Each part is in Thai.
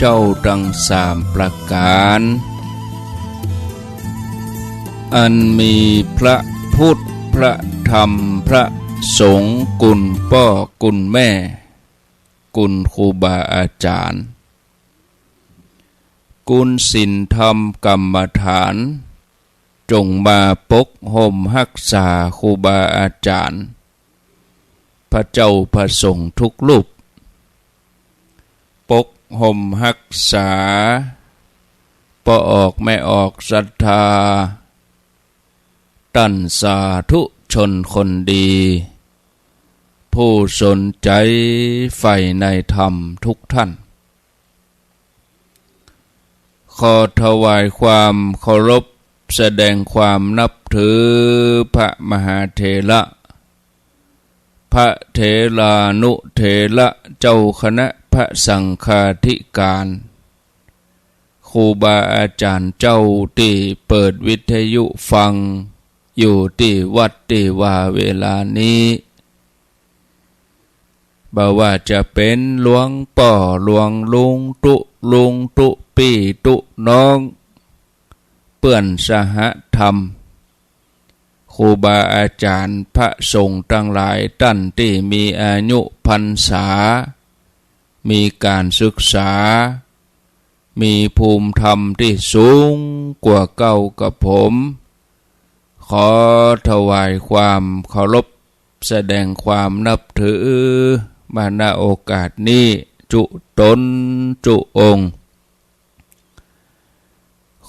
เจ้าดังสามประการอันมีพระพุทธพระธรรมพระสงฆ์กุลพ่อกุลแม่กุลครูบาอาจารย์กุลศีลธรรมกรรมฐานจงมาปกห่มรักษาครูบาอาจารย์พระเจ้าพระสงฆ์ทุกรูปปกห่มรักษาปออกไม่ออกศรัทธาตั้นสาธุชนคนดีผู้สนใจใฝ่ในธรรมทุกท่านขอถวายความเคารพแสดงความนับถือพระมหาเถระพระเถรานุเถระเจ้าคณะพระสังฆาธิการครูบาอาจารย์เจ้าที่เปิดวิทยุฟังอยู่ที่วัดที่ว่าเวลานี้บ่ว่าจะเป็นหลวงป่อหลวงลุงตุปี้ตุน้องเปื่อนสหธรรมครูบาอาจารย์พระสงฆ์ทั้งหลายท่านที่มีอายุพรรษามีการศึกษามีภูมิธรรมที่สูงกว่าเก่ากับผมขอถวายความเคารพแสดงความนับถือมาณโอกาสนี้จุตนจุองค์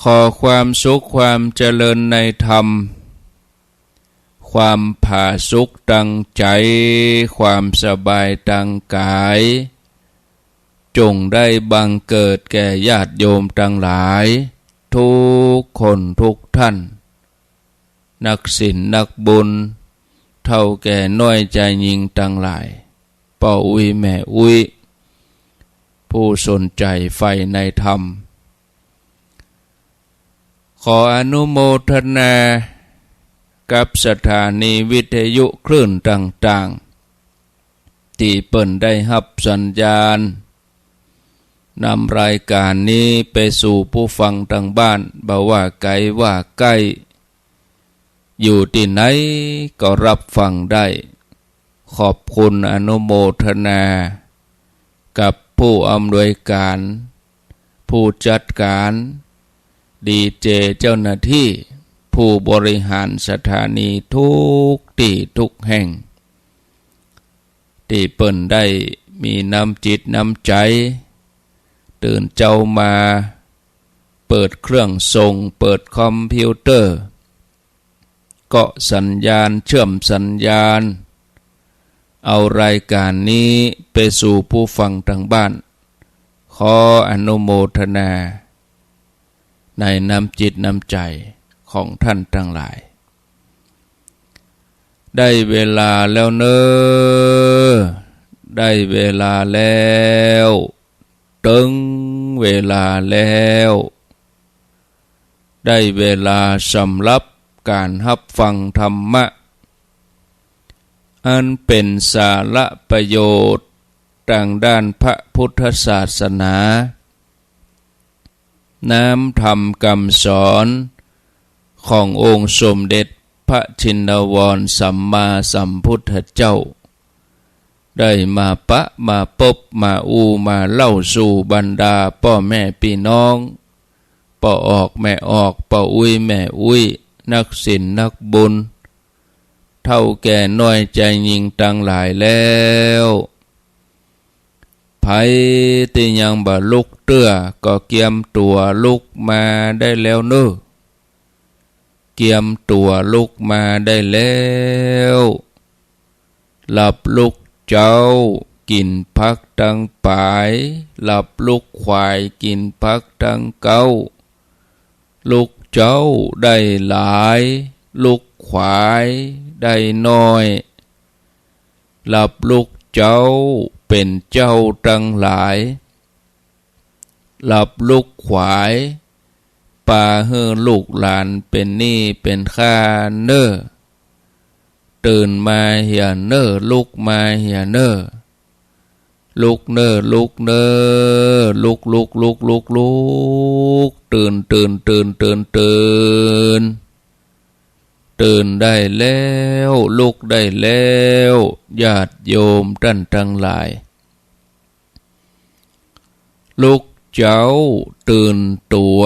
ขอความสุขความเจริญในธรรมความผาสุกตั้งใจความสบายตั้งกายจงได้บังเกิดแก่ญาติโยมทั้งหลายทุกคนทุกท่านนักศีลนักบุญเท่าแก่น้อยใจยิงทั้งหลายป่ออุ้ยแม่อุ้ยผู้สนใจใฝ่ในธรรมขออนุโมทนากับสถานีวิทยุคลื่นต่างๆที่เปิ่นได้รับสัญญาณนำรายการนี้ไปสู่ผู้ฟังทางบ้านบ่ว่าไกลว่าใกล้อยู่ที่ไหนก็รับฟังได้ขอบคุณอนุโมทนากับผู้อำนวยการผู้จัดการดีเจเจ้าหน้าที่ผู้บริหารสถานีทุกที่ทุกแห่งที่เปิ่นได้มีน้ำจิตน้ำใจตื่นเจ้ามาเปิดเครื่องส่งเปิดคอมพิวเตอร์เกาะสัญญาณเชื่อมสัญญาณเอารายการนี้ไปสู่ผู้ฟังทางบ้านขออนุโมทนาในน้ำจิตน้ำใจของท่านทั้งหลายได้เวลาแล้วเนอได้เวลาแล้วถึงเวลาแล้วได้เวลาสำหรับการรับฟังธรรมะอันเป็นสาระประโยชน์ทางด้านพระพุทธศาสนาน้ำธรรมคำสอนขององค์สมเด็จพระชินวรสัมมาสัมพุทธเจ้าได้มาปะมาพบมามาเล่าสู่บรรดาพ่อแม่พี่น้องป่อออกแม่ออกป่ออุ้ยแม่อุ้ยนักศีลนักบุญเท่าแก่น้อยใจยิงตั้งหลายแล้วไผที่ยังบ่ลุกเตื้อก็เกียมตัวลุกมาได้แล้วเนอะเกียมตัวลุกมาได้แล้วหลับลุกเจ้ากินพักตั้งปลายหลับลุกควายกินพักตั้งเก้าลุกเจ้าได้หลายลุกควายได้น้อยหลับลุกเจ้าเป็นเจ้าตั้งหลายหลับลุกควายป่าเฮือลูกหลานเป็นหนี้เป็นข้าเน้อตื่นมาเหียเน้อลุกมาเหียเน้อ ลุกเนอลุกเนอลุกลุกลุกลุกลุกตื่นตื่นตื่นตื่นตื่นตื่นได้แล้วลุกได้แล้วญาติโยมท่านทั้งหลายลุกเจ้าตื่นตัว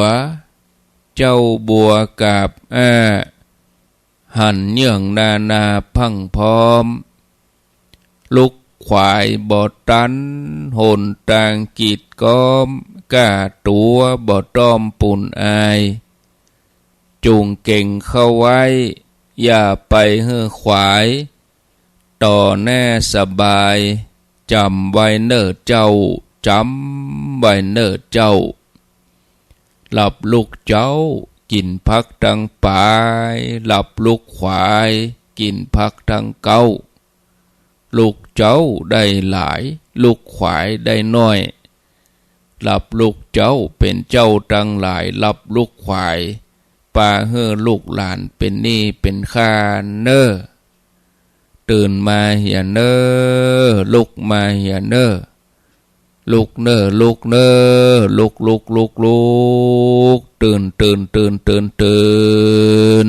เจ้าบัวกาบหันเยื่องนาพังพร้อมลุกขวายบ่ตันโหนตางกีดก้อมกล้าตัวบ่ต้อมปุ่นอายจูงเก่งเข้าไว้อย่าไปเฮือขวายต่อแน่สบายจำไว้เน้อเจ้าจำไว้เน้อเจ้าหลับลูกเจ้ากินพักทั้งปายหลับลูกขวายกินพักทั้งเก้าลูกเจ้าได้หลายลูกขวายได้น้อยหลับลูกเจ้าเป็นเจ้าทั้งหลายหลับลูกขวายป่าเฮือลูกหลานเป็นหนี้เป็นข้าเน้อตื่นมาเหียเน้อลุกมาเหียเน้อลุกเน้อลุกเน้อลุกลุกลุกลุกตื่นตื่นตื่นตื่นตื่น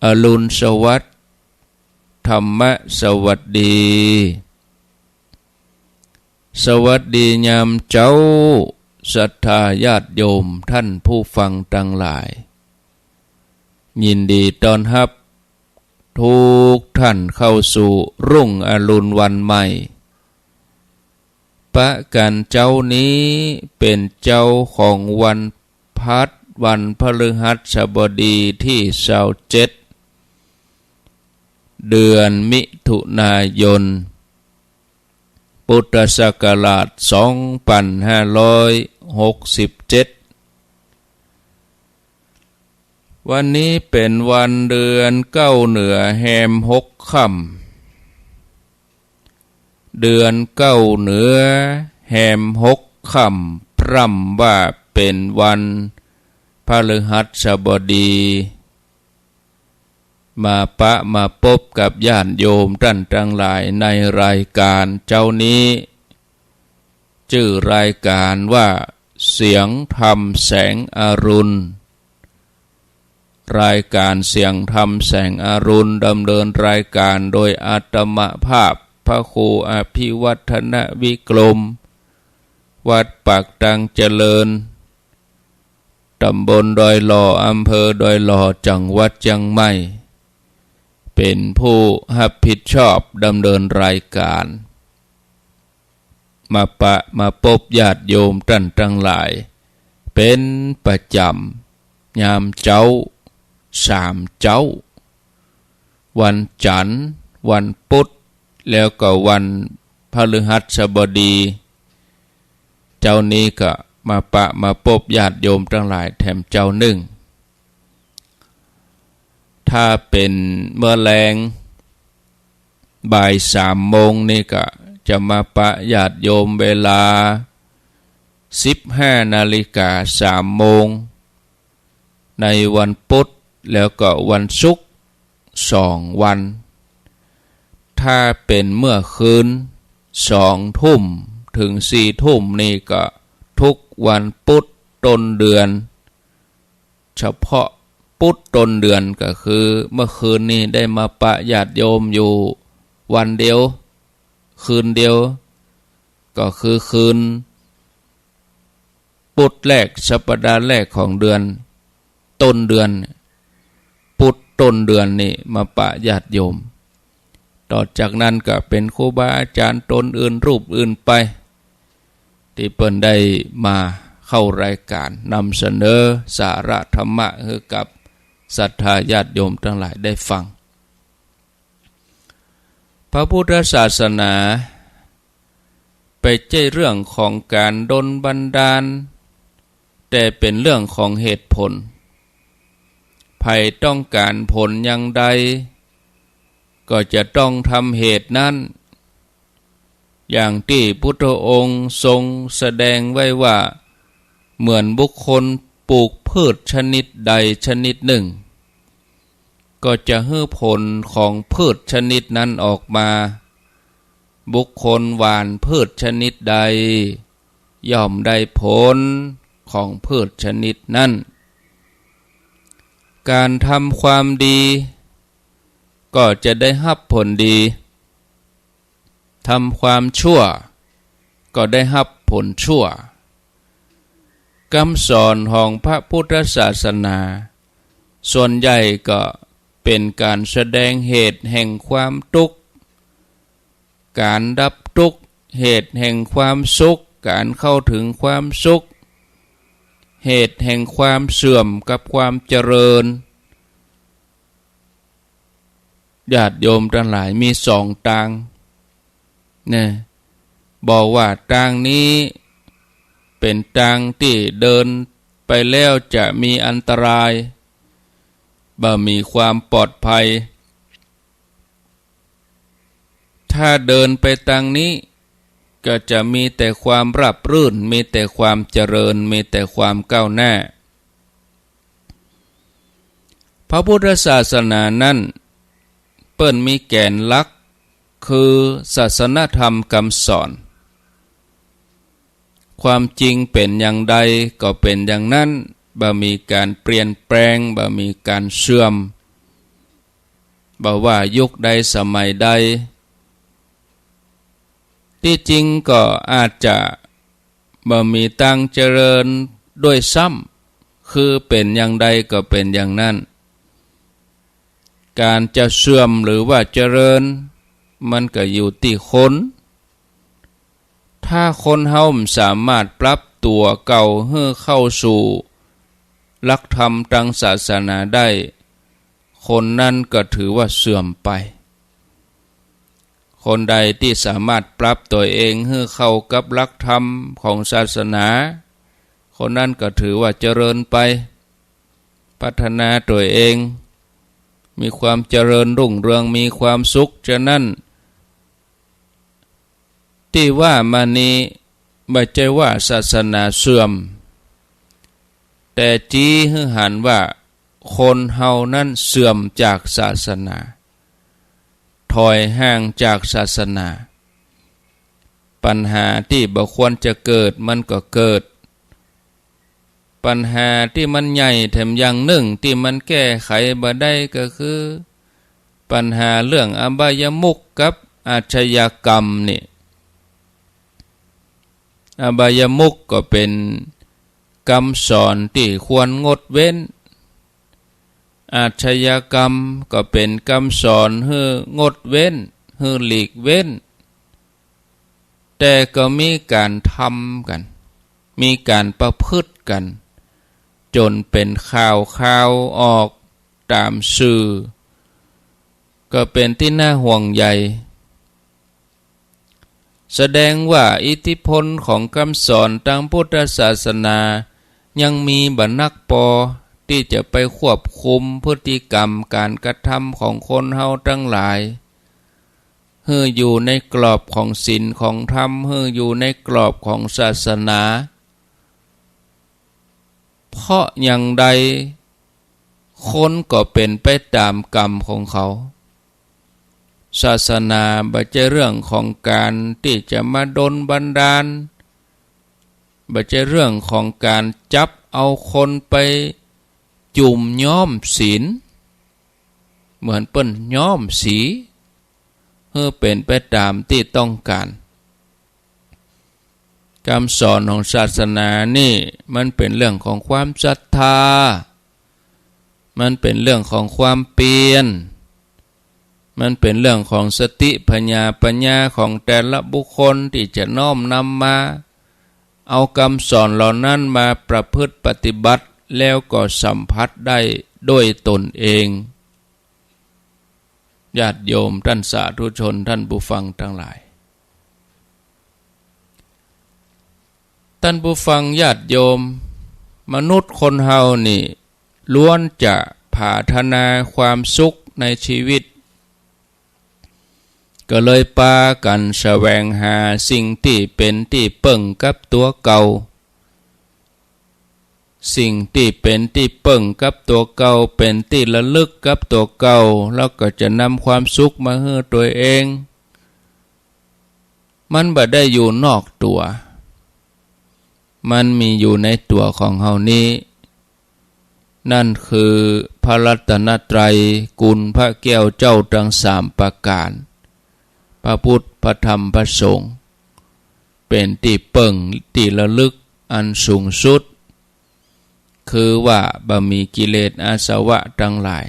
อรุณสวัสดิ์ธรรมะสวัสดีสวัสดียามเจ้าศรัทธาญาติโยมท่านผู้ฟังทั้งหลายยินดีต้อนรับทุกท่านเข้าสู่รุ่งอรุณวันใหม่ปะกันเจ้านี้เป็นเจ้าของวันพัดวันพฤหัสบดีที่27เดือนมิถุนายนพุทธศักราช2567วันนี้เป็นวันเดือนเก้าเหนือแฮม6 ค่ำเดือนเก้าเหนือแฮม6 ค่ำพร่ำว่าเป็นวันพฤหัสบดีมาปะมาพบกับญาติโยมท่านทั้งหลายในรายการเจ้านี้ชื่อรายการว่าเสียงธรรมแสงอรุณรายการเสียงธรรมแสงอรุณดำเนินรายการโดยอาตมาภาพพระครูอภิวัฒนวิกรมวัดปากตังเจริญตำบลดอยหล่ออำเภอดอยหล่อจังหวัดเชียงใหม่เป็นผู้รับผิดชอบดำเนินรายการมาปะมาพบญาติโยมท่านทั้งหลายเป็นประจำยามเจ้า3 เจ้าวันจันทร์วันพุธแล้วก็วันพฤหัสบดีเจ้านี้ก็มาปะมาพบญาติโยมทั้งหลายแถมเจ้าหนึ่งถ้าเป็นเมื่อแรงบ่าย3 โมงนี่ก็จะมาปะญาติโยมเวลา15:03 โมงในวันพุธแล้วก็วันศุกร์2 วันถ้าเป็นเมื่อคืน2 ทุ่มถึง4 ทุ่มนี่ก็ทุกวันพุธต้นเดือนเฉพาะพุธต้นเดือนก็คือเมื่อคืนนี้ได้มาปะญาติโยมอยู่วันเดียวคืนเดียวก็คือคืนพุธแรกสัปดาห์แรกของเดือนต้นเดือนพุธต้นเดือนนี่มาปะญาติโยมต่อจากนั้นก็เป็นครูบาอาจารย์ตนอื่นรูปอื่นไปที่เปิ้นได้มาเข้ารายการนำเสนอสาระธรรมะให้กับศรัทธาญาติโยมทั้งหลายได้ฟังพระพุทธศาสนาไปใจเรื่องของการดลบันดาลแต่เป็นเรื่องของเหตุผลใครต้องการผลอย่างใดก็จะต้องทำเหตุนั้นอย่างที่พุทธองค์ทรงแสดงไว้ว่าเหมือนบุคคลปลูกพืชชนิดใดชนิดหนึ่งก็จะให้ผลของพืชชนิดนั้นออกมา บุคคลหว่านพืชชนิดใดย่อมได้ผลของพืชชนิดนั้นการทำความดีก็จะได้รับผลดีทำความชั่วก็ได้รับผลชั่วคำสอนของพระพุทธศาสนาส่วนใหญ่ก็เป็นการแสดงเหตุแห่งความทุกข์การดับทุกข์เหตุแห่งความสุขการเข้าถึงความสุขเหตุแห่งความเสื่อมกับความเจริญญาติโยมทั้งหลายมีสองทางเนี่ยบอกว่าทางนี้เป็นทางที่เดินไปแล้วจะมีอันตรายบ่มีความปลอดภัยถ้าเดินไปทางนี้ก็จะมีแต่ความราบรื่นมีแต่ความเจริญมีแต่ความก้าวหน้าพระพุทธศาสนานั้นเปิ้นมีแกนหลักคือศาสนธรรมคำสอนความจริงเป็นอย่างใดก็เป็นอย่างนั้นบ่มีการเปลี่ยนแปลงบ่มีการเสื่อมบ่ว่ายุคใดสมัยใดที่จริงก็อาจจะบ่มีตั้งเจริญด้วยซ้ำคือเป็นอย่างใดก็เป็นอย่างนั้นการจะเสื่อมหรือว่าเจริญมันก็อยู่ที่คนถ้าคนเฮาสามารถปรับตัวเก่าให้เข้าสู่หลักธรรมทางศาสนาได้คนนั้นก็ถือว่าเสื่อมไปคนใดที่สามารถปรับตัวเองให้เข้ากับหลักธรรมของศาสนาคนนั้นก็ถือว่าเจริญไปพัฒนาตัวเองมีความเจริญรุ่งเรืองมีความสุขฉะนั้นที่ว่ามานี้ไม่ใช่ว่าศาสนาเสื่อมแต่จี้ให้หันว่าคนเฮานั้นเสื่อมจากศาสนาถอยห่างจากศาสนาปัญหาที่บ่ควรจะเกิดมันก็เกิดปัญหาที่มันใหญ่แถมอย่างหนึ่งที่มันแก้ไขบ่ได้ก็คือปัญหาเรื่องอบายมุขกับอาชญากรรมนี่อบายมุขก็เป็นคำสอนที่ควรงดเว้นอาชญากรรมก็เป็นคำสอนให้งดเว้นให้หลีกเว้นแต่ก็มีการทำกันมีการประพฤติกันจนเป็นข่าวออกตามสื่อก็เป็นที่น่าห่วงใยแสดงว่าอิทธิพลของคำสอนทางพุทธศาสนายังมีบ่นักพอที่จะไปควบคุมพฤติกรรมการกระทำของคนเฮาทั้งหลายให้อยู่ในกรอบของศีลของธรรมให้อยู่ในกรอบของศาสนาเพราะอย่างใดคนก็เป็นไปตามกรรมของเขาศาสนาบ่ใช่เรื่องของการที่จะมาดลบันดาลบ่ใช่เรื่องของการจับเอาคนไปจุ่มย้อมศีลเหมือนเปิ้นย้อมสีเพื่อเป็นไปตามที่ต้องการคำสอนของศาสนานี่มันเป็นเรื่องของความศรัทธามันเป็นเรื่องของความเปลี่ยนมันเป็นเรื่องของสติปัญญาของแต่ละบุคคลที่จะน้อมนำมาเอาคำสอนเหล่านั้นมาประพฤติปฏิบัติแล้วก็สัมผัสได้ด้วยตนเองญาติโยมท่านสาธุชนท่านผู้ฟังทั้งหลายท่านผู้ฟังญาติโยมมนุษย์คนเฮานี่ล้วนจะพัฒนาความสุขในชีวิตก็เลยพากันแสวงหาสิ่งที่เป็นที่เปิ่งกับตัวเก่าสิ่งที่เป็นที่เปิ่งกับตัวเก่าเป็นที่ระลึกกับตัวเก่าแล้วก็จะนำความสุขมาให้ตัวเอง มันบ่ได้อยู่นอกตัวมันมีอยู่ในตัวของเฮานี้นั่นคือพระรัตนตรัยกุลพระแก้วเจ้าทั้ง3ประการพระพุทธพระธรรมพระสงฆ์เป็นที่เปิ่งที่ระลึกอันสูงสุดคือว่าบ่มีกิเลสอาสวะทั้งหลาย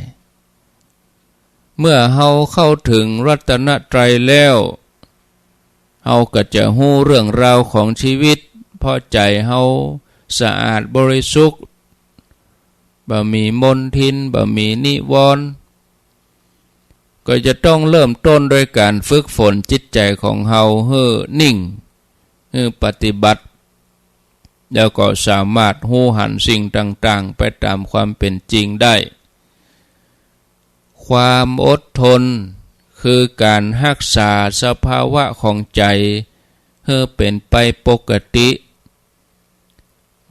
เมื่อเฮาเข้าถึงรัตนตรัยแล้วเฮาก็จะรู้เรื่องราวของชีวิตเพราะใจเฮาสะอาดบริสุทธิ์บ่มีมลทินบ่มีนิวรณ์ก็จะต้องเริ่มต้นโดยการฝึกฝนจิตใจของเฮาให้นิ่งให้ปฏิบัติแล้วก็สามารถรู้หันสิ่งต่างๆไปตามความเป็นจริงได้ความอดทนคือการรักษาสภาวะของใจให้เป็นไปปกติ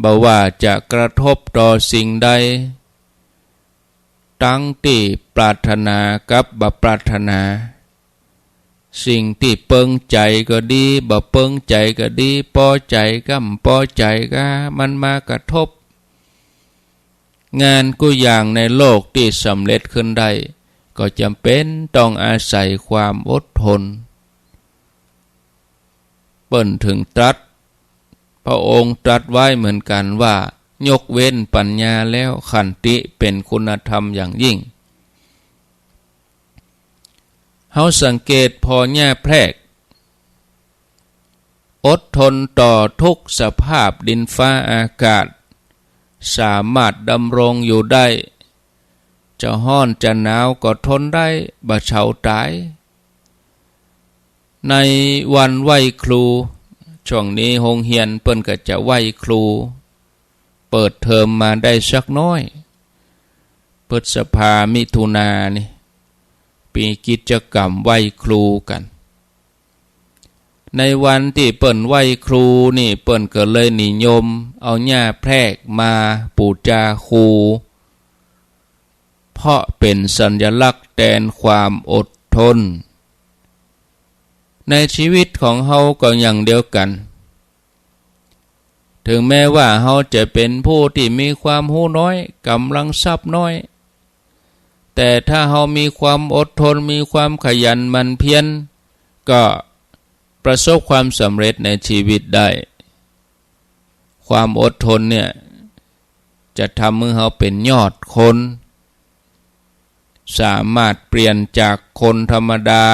บ่ว่าจะกระทบต่อสิ่งใดตั้งที่ปรารถนากับบ่ปรารถนาสิ่งที่เปิงใจก็ดีบ่เปิงใจก็ดีพอใจก็พอใจก็มันมากระทบงานกุอย่างในโลกที่สำเร็จขึ้นได้ก็จำเป็นต้องอาศัยความอดทนเปิ้นถึงตรัสพระองค์ตรัสไว้เหมือนกันว่ายกเว้นปัญญาแล้วขันติเป็นคุณธรรมอย่างยิ่งเฮาสังเกตพอแง่แพรกอดทนต่อทุกสภาพดินฟ้าอากาศสามารถดำรงอยู่ได้จะร้อนจะหนาวก็ทนได้บ่เฉาตายในวันไหว้ครูช่วงนี้โรงเรียนเปิ้นก็จะไหว้ครูเปิดเทอมมาได้สักน้อยพฤษภามิถุนานี่ปีกิจกรรมไหว้ครูกันในวันที่เปิ้นไหว้ครูนี่เปิ้นก็เลยนิยมเอาหญ้าแพรกมาปูจาครูเพราะเป็นสัญลักษณ์แทนความอดทนในชีวิตของเฮาก็อย่างเดียวกันถึงแม้ว่าเฮาจะเป็นผู้ที่มีความรู้น้อยกำลังทรัพย์น้อยแต่ถ้าเฮามีความอดทนมีความขยันหมั่นเพียรก็ประสบความสำเร็จในชีวิตได้ความอดทนเนี่ยจะทำให้เฮาเป็นยอดคนสามารถเปลี่ยนจากคนธรรมดา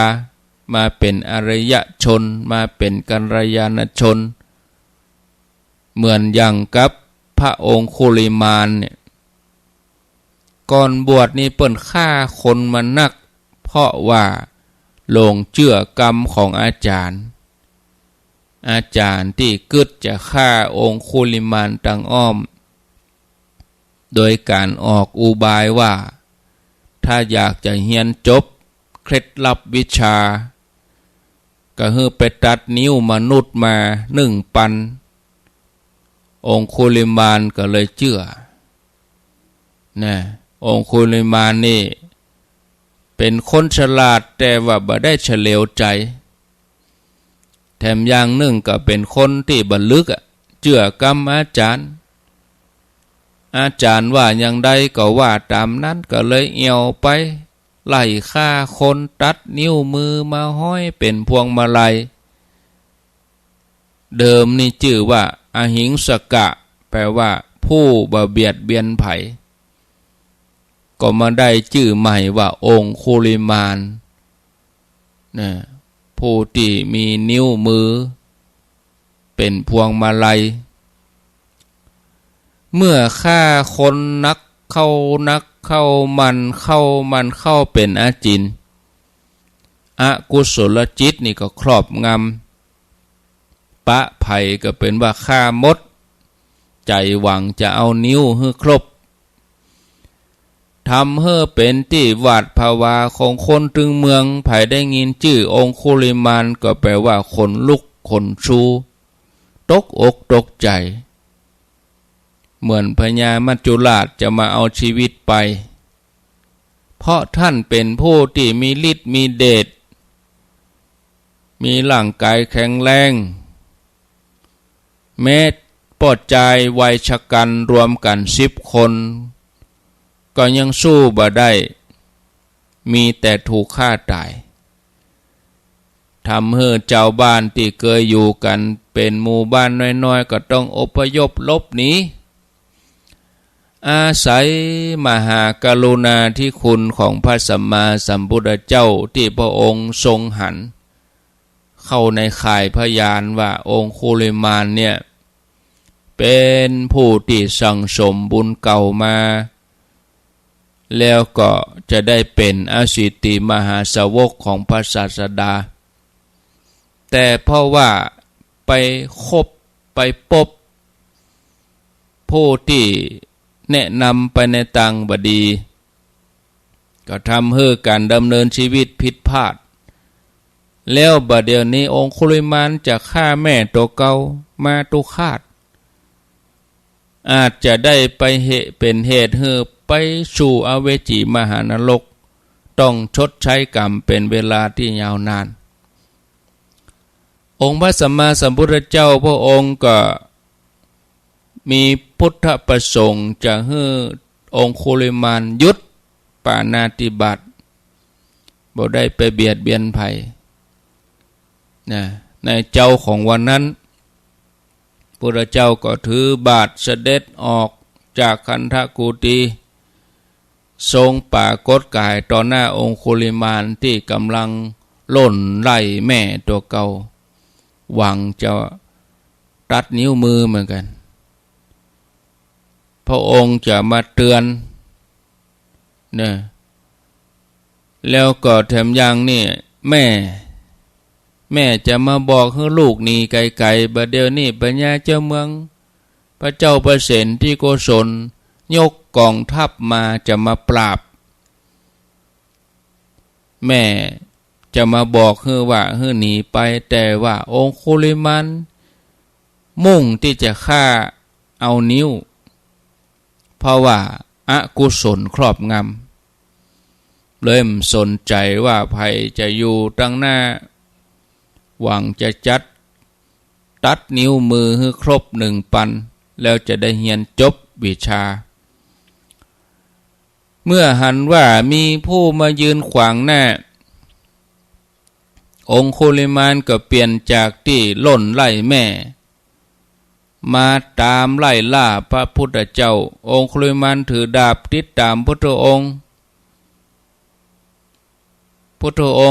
มาเป็นอริยชนมาเป็นกัลยาณชนเหมือนอย่างกับพระองค์คุลิมานเนี่ยก่อนบวชนี่เปิ้นฆ่าคนมานักเพราะว่าหลงเชื่อกรรมของอาจารย์ที่กึดจะฆ่าองค์คุลิมานตังอ้อมโดยการออกอุบายว่าถ้าอยากจะเรียนจบเคล็ดลับวิชาก็ให้ไปตัดนิ้วมนุษย์มา1 ปันองค์คุลิมานก็เลยเชื่อนะองค์คุลิมานนี่เป็นคนฉลาดแต่ว่าบ่ได้เฉลียวใจแถมอย่างหนึ่งก็เป็นคนที่บรรลึกเชื่อกรรมอาจารย์ว่าอย่างใดก็ว่าตามนั้นก็เลยเอี่ยวไปไล่ฆ่าคนตัดนิ้วมือมาห้อยเป็นพวงมาลัยเดิมนี่ชื่อว่าอหิงสกะแปลว่าผู้บ่เบียดเบียนไผก็มาได้ชื่อใหม่ว่าองค์คุลิมานนะผู้ที่มีนิ้วมือเป็นพวงมาลัยเมื่อฆ่าคนนักเข้ามันเข้าเป็นอาจินอกุศลจิตนี่ก็ครอบงำปะไผ่ก็เป็นว่าฆ่ามดใจหวังจะเอานิ้วให้ครบทำให้เป็นที่หวาดภาวาของคนถึงเมืองไผ่ได้ยินชื่อองคุลิมานก็แปลว่าคนลุกคนชูตกอกตกใจเหมือนพญามัจจุราชจะมาเอาชีวิตไปเพราะท่านเป็นผู้ที่มีฤทธิ์มีเดช มีร่างกายแข็งแรงแม้ปอดใจวัยชะกันรวมกัน10 คนก็ยังสู้บ่ได้มีแต่ถูกฆ่าตายทำให้เจ้าบ้านที่เคยอยู่กันเป็นหมู่บ้านน้อยๆก็ต้องอพยพลบหนีอาศัยมหากรุณาธิคุณของพระสัมมาสัมพุทธเจ้าที่พระองค์ทรงหันเข้าในข่ายพยานว่าองคุลิมานเนี่ยเป็นผู้ที่สั่งสมบุญเก่ามาแล้วก็จะได้เป็นอสิติมหาสาวกของพระศาสดาแต่เพราะว่าไปคบไปพบผู้ที่แนะนำไปในทางบดีก็ทำให้การดำเนินชีวิตผิดพลาดแล้วบัดเดี๋ยวนี้องคุลิมานจะฆ่าแม่ตัวเก่ามาตุคาตอาจจะได้ไปเป็นเหตุให้ไปสู่อเวจีมหานรกต้องชดใช้กรรมเป็นเวลาที่ยาวนานองค์พระสัมมาสัมพุทธเจ้าพระองค์ก็มีพุทธประสงค์จะให้องคุลิมานหยุดปาณาติบาตบ่ได้ไปเบียดเบียนภัยในเจ้าของวันนั้นพระเจ้าก็ถือบาทเสด็จออกจากคันธกุฏีทรงปรากฏกายต่อหน้าองคุลิมานที่กำลังล่นไล่แม่ตัวเก่าหวังจะตัดนิ้วมือเหมือนกันพระองค์จะมาเตือนเนี่ยแล้วก็แถมยังนี่แม่จะมาบอกให้ลูกหนีไกลๆบัดเดี๋ยวนี้ปัญญาเจ้าเมืองพระเจ้าประเสนที่โกศลยกกองทัพมาจะมาปราบแม่จะมาบอกให้ว่าให้หนีไปแต่ว่าองคุลิมานมุ่งที่จะฆ่าเอานิ้วเพราะว่าอกุศลครอบงำเริ่มสนใจว่าภัยจะอยู่ตั้งหน้าหวังจะตัดนิ้วมือให้ครบ1 ปันแล้วจะได้เรียนจบวิชาเมื่อหันว่ามีผู้มายืนขวางหน้าองคุลิมานก็เปลี่ยนจากที่ล่นไล่แม่มาตามไล่ล่าพระพุทธเจ้าองคุลิมานถือดาบติดตามพุทธอง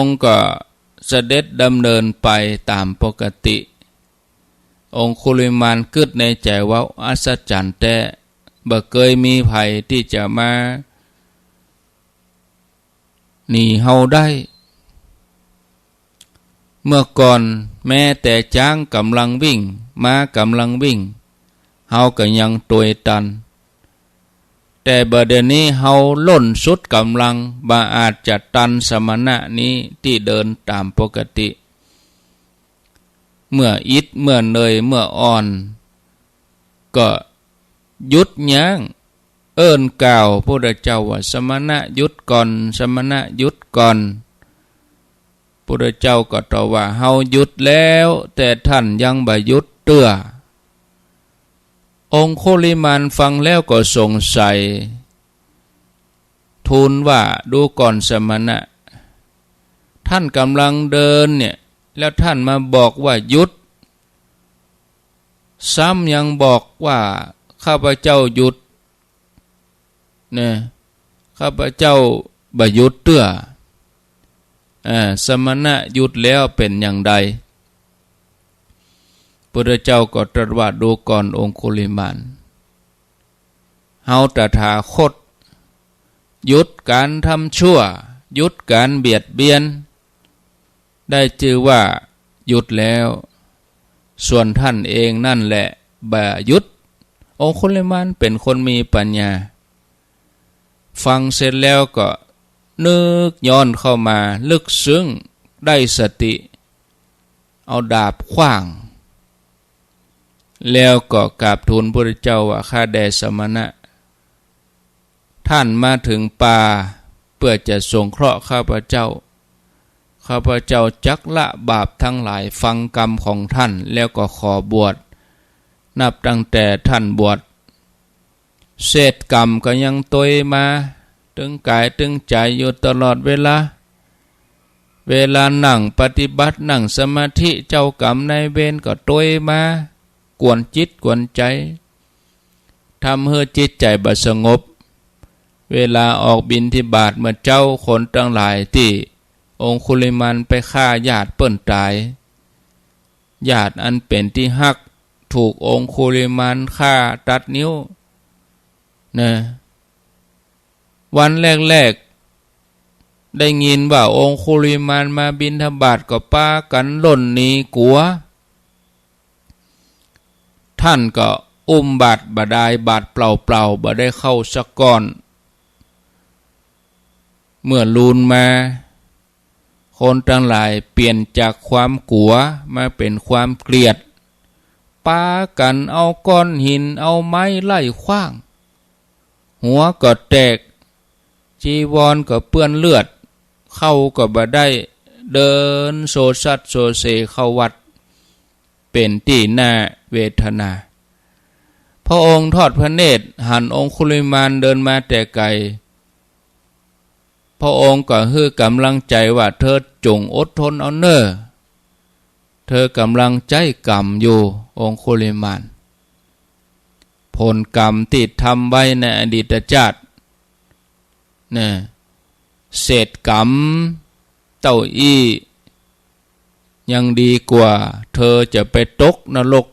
ค์ก็เสด็จดำเนินไปตามปกติองคุลิมานคิดในใจว่าอัศจรรย์แต่บ่เคยมีภัยที่จะมาหนีเฮาได้เมื่อก่อนแม้แต่ช้างกำลังวิ่งม้ากำลังวิ่งเฮาก็ยังตวยตันแต่บัดนี้เฮาล้นสุดกำลังบ่อาจจะตันสมณะนี้ที่เดินตามปกติเมื่ออิดเมื่อเนยเมื่ออ่อนก็หยุดยั้งเอิ้นกล่าวพระเจ้าว่าสมณะหยุดก่อนสมณะหยุดก่อนพระเจ้าก็ตอบว่าเฮาหยุดแล้วแต่ท่านยังบ่หยุดเตื้อองคุลิมานฟังแล้วก็สงสัยทูลว่าดูก่อนสมณะท่านกำลังเดินเนี่ยแล้วท่านมาบอกว่าหยุดซ้ำยังบอกว่าข้าพเจ้าหยุดเนี่ยข้าพเจ้าบ่หยุดเตื้อสมณะหยุดแล้วเป็นอย่างใดพระเจ้าก็ตรัสว่าดูก่อนองคุลิมานเฮาตถาคตหยุดการทำชั่วหยุดการเบียดเบียนได้ชื่อว่าหยุดแล้วส่วนท่านเองนั่นแหละบ่หยุดองคุลิมานเป็นคนมีปัญญาฟังเสร็จแล้วก็นึกย้อนเข้ามาลึกซึ้งได้สติเอาดาบขว้างแล้วก็กราบทูลพระเจ้าว่าข้าแด่สมณะท่านมาถึงป่าเพื่อจะสงเคราะห์ข้าพ ข้าพเจ้าจักละบาปทั้งหลายฟังกรรมของท่านแล้วก็ขอบวชนับตั้งแต่ท่านบวชเศษกรรมก็ยังตวยมาตึงกายตึงใจอยู่ตลอดเวลานั่งปฏิบัตินั่งสมาธิเจ้ากรรมนายเวรก็ตวยมากวนจิตกวนใจทำให้จิตใจบ่สงบเวลาออกบิณฑบาตเมื่อเจ้าคนทั้งหลายที่องคุลิมานไปฆ่าญาติเปิ้นตายญาติอันเป็นที่ฮักถูกองคุลิมานฆ่าตัดนิ้วนะวันแรกๆได้ยินว่าองคุลิมานมาบิณฑบาตก็ปากันล่นหนีกลัวท่านก็อุ้มบาตรบ่ได้บาตรเปล่าๆบ่ได้เข้าสักก้อนเมื่อลูนมาคนทั้งหลายเปลี่ยนจากความกลัวมาเป็นความเกลียดปากันเอาก้อนหินเอาไม้ไล่ขว้างหัวก็แตกจีวรก็เปื้อนเลือดเข้าก็บ่ได้เดินโซซัดโซเซเข้าวัดเป็นที่น่าเวทนาพระองค์ทอดพระเนตรหันองคุลิมานเดินมาแต่ไกลพระองค์ก็ให้กำลังใจว่าเธอจงอดทนเอาเน้อเธอกำลังใจกรรมอยู่องคุลิมานผลกรรมที่ทำไว้ในอดีตชาติเนี่ยเศษกรรมเต้าอี้ยังดีกว่าเธอจะไปตกนรก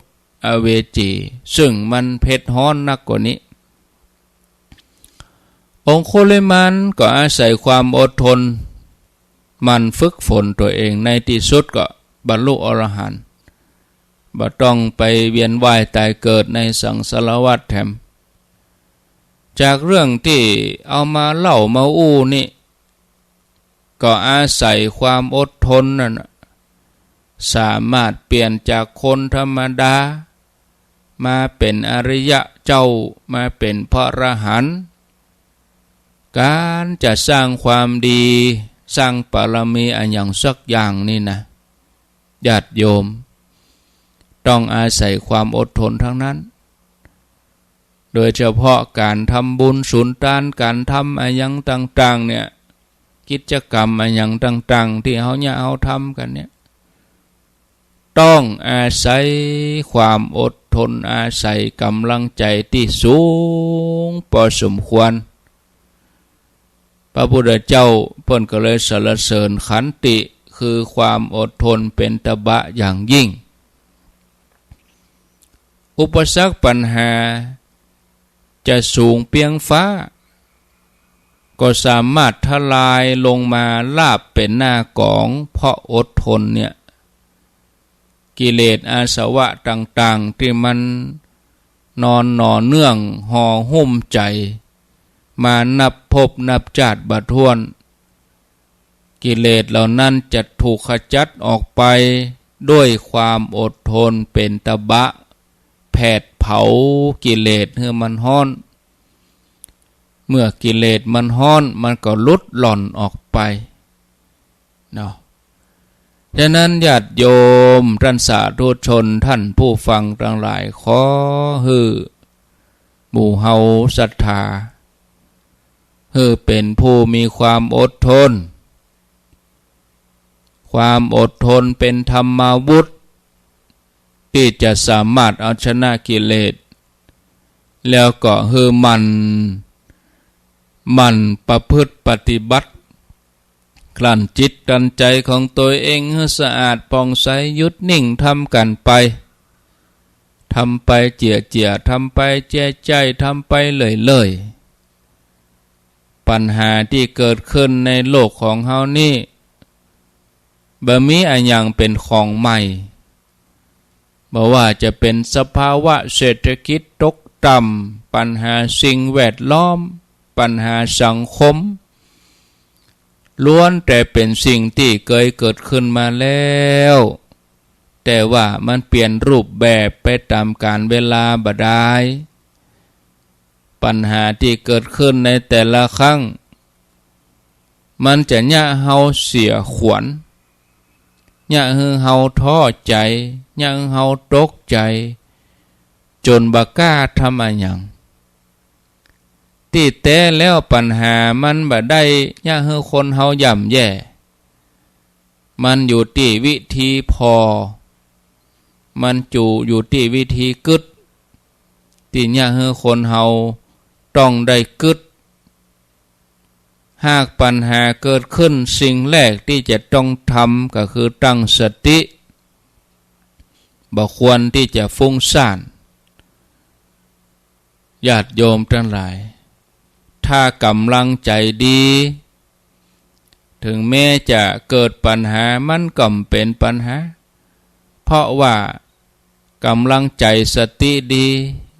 อเวจีซึ่งมันเผ็ดร้อนนักกว่านี้องคุลิมานก็อาศัยความอดทนมันฝึกฝนตัวเองในที่สุดก็บรรลุอรหันต์บ่ต้องไปเวียนว่ายตายเกิดในสังสารวัฏแถมจากเรื่องที่เอามาเล่ามาอู้นี่ก็อาศัยความอดทนนั่นสามารถเปลี่ยนจากคนธรรมดามาเป็นอริยะเจ้ามาเป็นพระอรหันต์การจะสร้างความดีสร้างบารมีอันอย่างสักอย่างนี่นะญาติโยมต้องอาศัยความอดทนทั้งนั้นโดยเฉพาะการทำบุญสุนทานการทำอันอย่างต่างๆเนี่ยกิจกรรมอันอย่างต่างๆที่เขาเนี่ยเอาทำกันเนี่ยต้องอาศัยความอดทนอาศัยกำลังใจที่สูงพอสมควรพระพุทธเจ้าเพิ่นก็เลยสรรเสริญขันติคือความอดทนเป็นตบะอย่างยิ่งอุปสรรคปัญหาจะสูงเพียงฟ้าก็สามารถทลายลงมาลาบเป็นหน้ากองเพราะอดทนเนี่ยกิเลสอาสวะต่างๆที่มันนอนหน่อเนื่องห่อหุ้มใจมานับพบนับชาติบัดถ้วนกิเลสเหล่านั้นจะถูกขจัดออกไปด้วยความอดทนเป็นตบะแผดเผากิเลสให้มันฮ้อนเมื่อกิเลสมันฮ้อนมันก็ลุดหล่อนออกไปเนาะฉะนั้นญาติโยมท่านสาธุชนท่านผู้ฟังทั้งหลายขอฮือหมู่เฮาศรัทธาฮือเป็นผู้มีความอดทนความอดทนเป็นธรรมาวุธที่จะสามารถเอาชนะกิเลสแล้วก็ฮือมันประพฤติปฏิบัติกลั่นจิตกลั่นใจของตัวเองให้สะอาดผ่องใสหยุดนิ่งทำกันไปทำไปเจียทำไปแจ่ใจทำไปเลยปัญหาที่เกิดขึ้นในโลกของเฮานี่บ่มีอันยังเป็นของใหม่บ่ว่าจะเป็นสภาวะเศรษฐกิจตกต่ำปัญหาสิ่งแวดล้อมปัญหาสังคมล้วนแต่เป็นสิ่งที่เคยเกิดขึ้นมาแล้วแต่ว่ามันเปลี่ยนรูปแบบไปตามกาลเวลาบ่ได้ปัญหาที่เกิดขึ้นในแต่ละครั้งมันจะยะเฮาเสียขวัญ อย่าให้เฮาท้อใจอย่าให้เฮาตกใจจนบ่กล้าทำอะไรอย่างที่แต่แล้วปัญหามันบ่ได้อย่าให้คนเฮาย่ำแย่มันอยู่ที่วิธีพอมันอยู่ที่วิธีกึดที่อย่าให้คนเฮาต้องได้กึดหากปัญหาเกิดขึ้นสิ่งแรกที่จะต้องทำก็คือตั้งสติบ่ควรที่จะฟุ้งซ่านญาติโยมทั้งหลายถ้ากำลังใจดีถึงแม้จะเกิดปัญหามันก็เป็นปัญหาเพราะว่ากำลังใจสติดี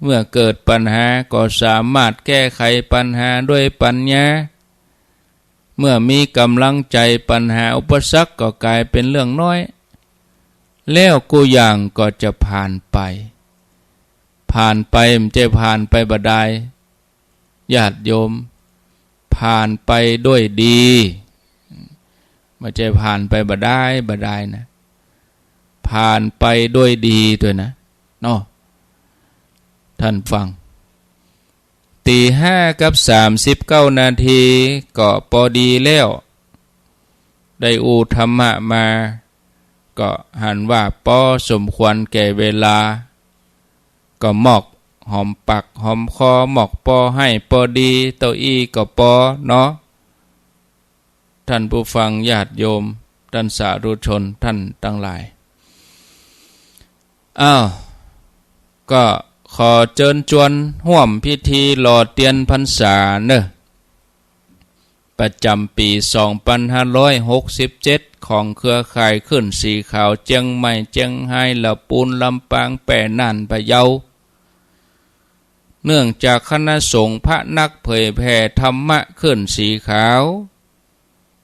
เมื่อเกิดปัญหาก็สามารถแก้ไขปัญหาด้วยปัญญาเมื่อมีกำลังใจปัญหาอุปสรรคก็กลายเป็นเรื่องน้อยแล้วกูอย่างก็จะผ่านไปมันจะผ่านไปบ่ได้ญาติโยมผ่านไปด้วยดีมันจะผ่านไปบ่ได้นะผ่านไปด้วยดีด้วยนะเนาะท่านฟัง5:39 นาทีก็พอดีแล้วได้อูธรรมะมาก็หันว่าพอสมควรแก่เวลาก็หมอกหอมปากหอมคอหมอกพอให้พอดีเต้าอี้ก็พอเนาะท่านผู้ฟังญาติโยมท่านสาธุชนท่านทั้งหลายก็ขอเชิญชวนร่วมพิธีหล่อเทียนพรรษาเนอะประจำปี2567ของเครือข่ายขึ้นสีขาวเจียงใหม่เจียงไฮ้ลำปูนลำปางแปรน่านพะเยาเนื่องจากคณะสงฆ์พระนักเผยแผ่ธรรมะขึ้นสีขาว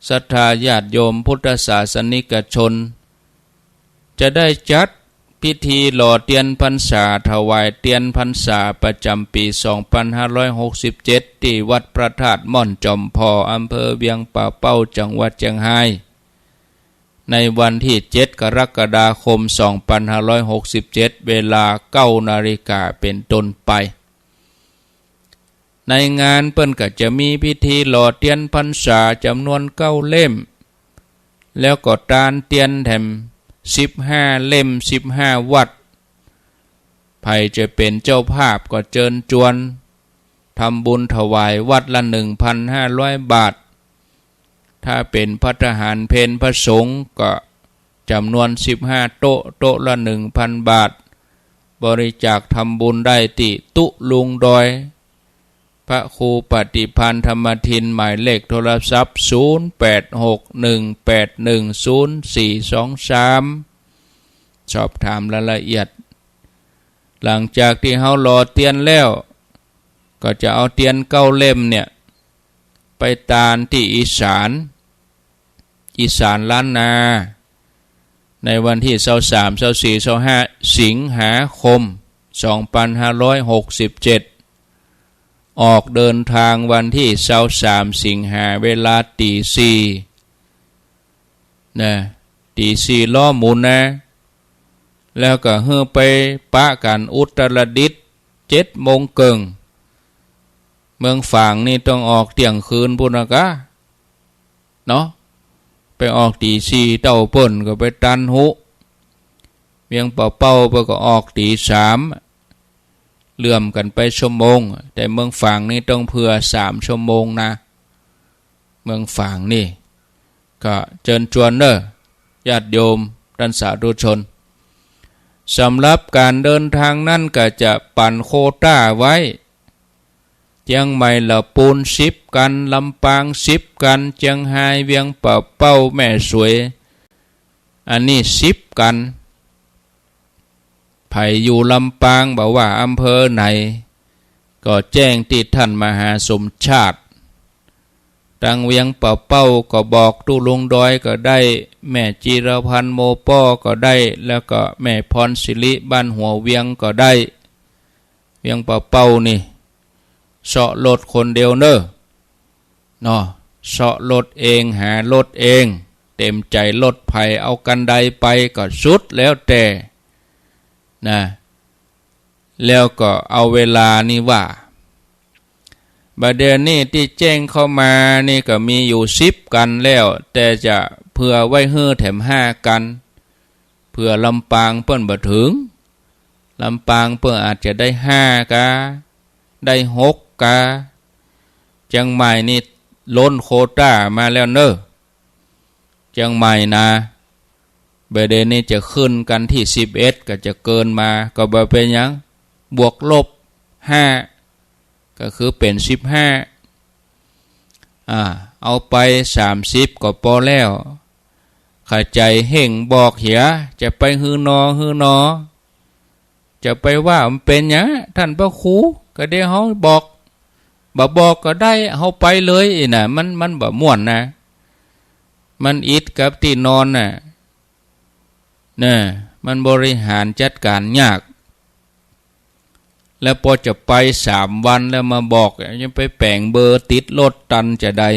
ศรัทธาญาติโยมพุทธศาสนิกชนจะได้จัดพิธีหล่อเทียนพรรษาถวายเทียนพรรษาประจำปี2567ที่วัดพระธาตุม่อนจอมพออำเภอเวียงป่าเป้าจังหวัดเชียงรายในวันที่7 กรกฎาคม2567เวลา 9 นาฬิกาเป็นต้นไปในงานเปิ้นก็จะมีพิธีหล่อเทียนพรรษาจำนวน9 เล่มแล้วก็ตานเทียนแถม15 เล่ม15 วัดใครจะเป็นเจ้าภาพก็เชิญชวนทำบุญถวายวัดละ 1,500 บาทถ้าเป็นภัตตาหารเพลพระสงฆ์ก็จำนวน15 โต๊ะละ 1,000 บาทบริจาคทำบุญได้ที่ตุลุงดอยพระครูปฏิพันธ์ธรรมทินหมายเลขโทรศัพท์0861810423สอบถามรายละเอียดหลังจากที่เฮาหล่อเทียนแล้วก็จะเอาเทียน9 เล่มเนี่ยไปตานที่อีสานล้านนาในวันที่23 24 25สิงหาคม2567ออกเดินทางวันที่23 สิงหาเวลา 4:00 นะ4:00ล้อหมุนนะแล้วก็เฮือไปปะกันอุตรดิตถ์7:00 นเมืองฝางนี่ต้องออกเที่ยงคืนพุ่นนะกะเนาะไปออก4:00เต้าเปิ้นก็ไปตันหุเวียงเป่าไปก็ออก3:00เลื่อมกันไปชั่วโมงแต่เมืองฝางนี่ต้องเผื่อ3 ชั่วโมงนะเมืองฝางนี่ก็เชิญชวนเด้อญาติโยมท่านสาธุชนสำหรับการเดินทางนั่นก็จะปั่นโควต้าไว้เชียงใหม่ละปูน10 กันลำปาง10 กันเชียงรายเวียงป่าเป้าแม่สวยอันนี้10 กันไผอยู่ลำปางบอกว่าอำเภอไหนก็แจ้งที่ท่านมหาสมชาติตังเวียงป่าเป้าก็บอกตู้ลงดอยก็ได้แม่จีรพันธ์โมป้อก็ได้แล้วก็แม่พรศิริบ้านหัวเวียงก็ได้เวียงป่าเป้านี่เสาะรถคนเดียวเนอะเนาะเสาะรถเองหารถเอง เต็มใจลดภัยเอากันใดไปก็สุดแล้วแต่นะแล้วก็เอาเวลานี่ว่าบัดเดี๋ยวนี้ที่แจ้งเข้ามานี่ก็มีอยู่10กันแล้วแต่จะเพื่อไว้เฮือแถม5กันเพื่อลำปางเปิ้นบ่ถึงลำปางเปิ้นอาจจะได้5กะได้6กะเชียงใหม่นี่ล้นโควต้ามาแล้วเนอะเชียงใหม่นะบัดเดี๋ยวนี้จะขึ้นกันที่11ก็จะเกินมาก็บ่เป็นหยังบวกลบ5ก็คือเป็น15เอาไป30ก็พอแล้วเข้าใจเห่งบอกเหียจะไปฮือนอจะไปว่ามันเป็นหยังท่านพระครูก็ได้เฮาบอกบ่บอกก็ได้เฮาไปเลยน่ะมันบ่ม่วนนะมันอิดกับที่นอนน่ะมันบริหารจัดการยากแล้วพอจะไป3วันแล้วมาบอกยังไปแปลงเบอร์ติดรถตันจะได้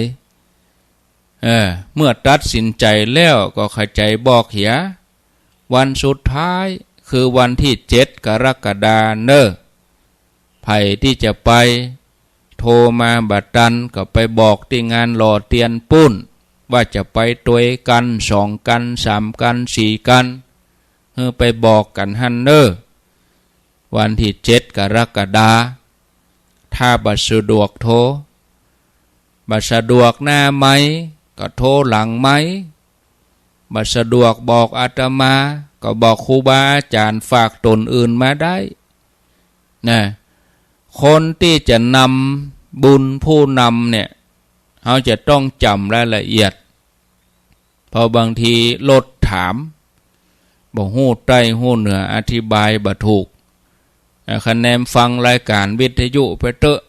เมื่อตัดสินใจแล้วก็เข้าใจบอกเหียวันสุดท้ายคือวันที่7กรกฎาคมไผที่จะไปโทรมาบัดตันก็ไปบอกที่งานหล่อเตียนปุ้นว่าจะไปตัวกัน2กัน3กัน4กันไปบอกกันฮันวันที่7กรกฎาคมถ้าบัดสะดวกโทรบัดสะดวกหน้าไหมก็โทรหลังไหมบัดสะดวกบอกอาตมาก็บอกครูบาอาจารย์ฝากตนอื่นมาได้นะคนที่จะนำบุญผู้นำเนี่ยเขาจะต้องจำรายละเอียดเพราะบางทีลดถามบอกหู้ใต้หู้เหนืออธิบายบ่ถูกคะแนนฟังรายการวิทยุไปเตอะ